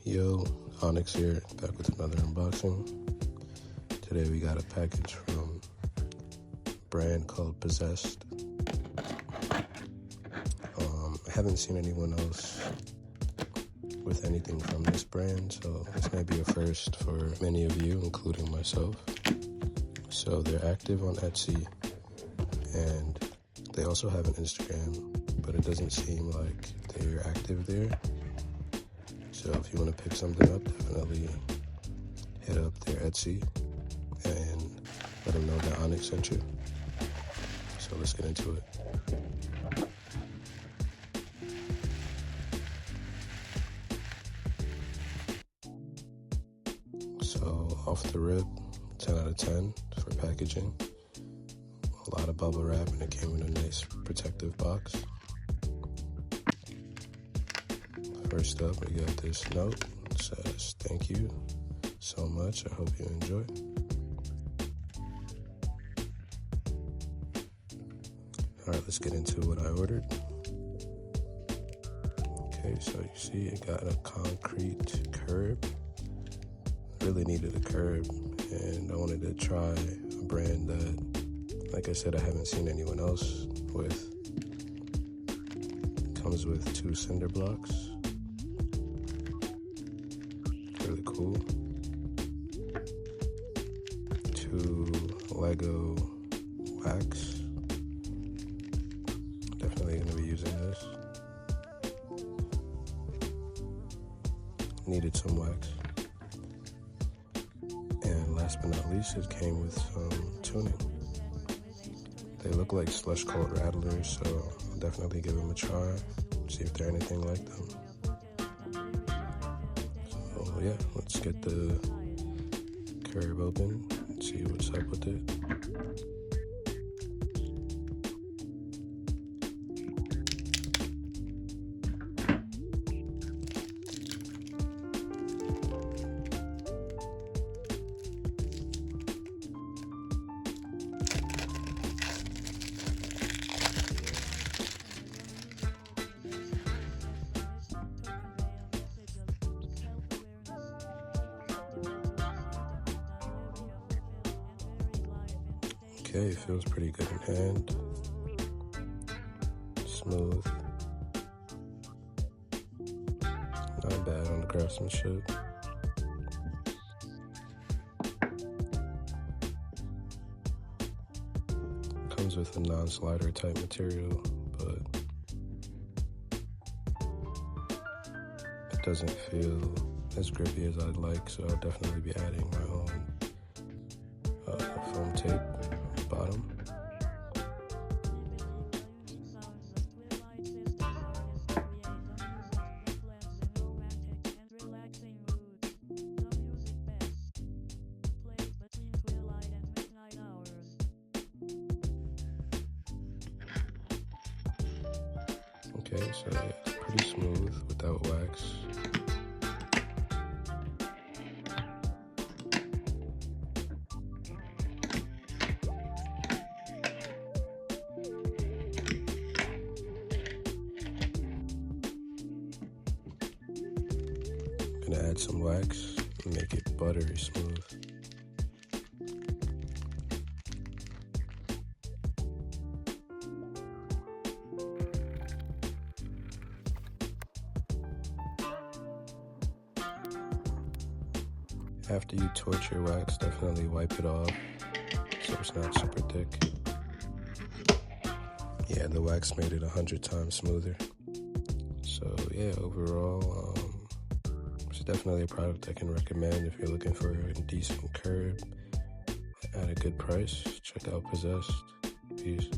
Yo, Onyx here, back with another unboxing. Today we got a package from a brand called Possessed. I haven't seen anyone else with anything from this brand, so this may be a first for many of you, including myself. So they're active on Etsy, and they also have an Instagram, but it doesn't seem like they're active there. So if you want to pick something up, definitely hit up their Etsy and let them know that Onyx sent you. So let's get into it. So off the rip, 10 out of 10 for packaging. A lot of bubble wrap, and it came in a nice protective box. First up, we got this note. It says, "Thank you so much. I hope you enjoy." All right, let's get into what I ordered. Okay, so you see it got a concrete curb. Really needed a curb, and I wanted to try a brand that, like I said, I haven't seen anyone else with. Comes with 2 cinder blocks. Really cool. 2 Lego wax. Definitely going to be using this. Needed some wax. And last but not least, it came with some tuning. They look like slush cold rattlers, so I'll definitely give them a try, see if they're anything like them. So yeah, let's get the curb open and see what's up with it. Okay, it feels pretty good in hand. Smooth. Not bad on the craftsmanship. Comes with a non-slider type material, but it doesn't feel as grippy as I'd like, so I'll definitely be adding my own foam tape bottom. Okay, so yeah, it's pretty smooth without wax. Gonna add some wax and make it buttery smooth. After you torch your wax, definitely wipe it off so it's not super thick. Yeah, the wax made it 100 times smoother. So yeah, overall, it's definitely a product I can recommend if you're looking for a decent curb at a good price. Check out Possessed. Peace.